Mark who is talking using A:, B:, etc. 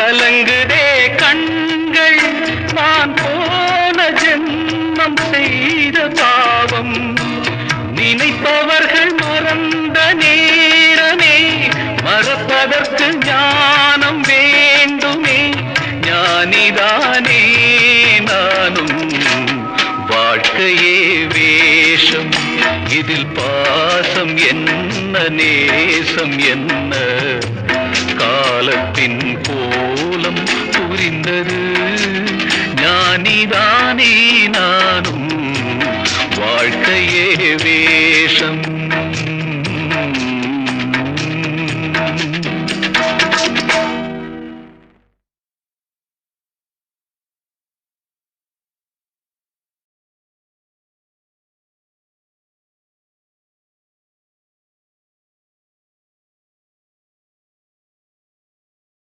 A: கலங்குதே கண்கள் நான் போன ஜென்மம் செய்த பாவம் நினைப்பவர்கள் மறந்த நேரமே மறப்பதற்கு ஞானம் வேண்டுமே ஞானிதானே நானும் வாழ்க்கையே வேஷம் இதில் பாசம் என்ன நேசம் என்ன காலத்தின் கோலம் புரிந்தது ஞானிதானே நானும் வாழ்க்கையே வேஷம்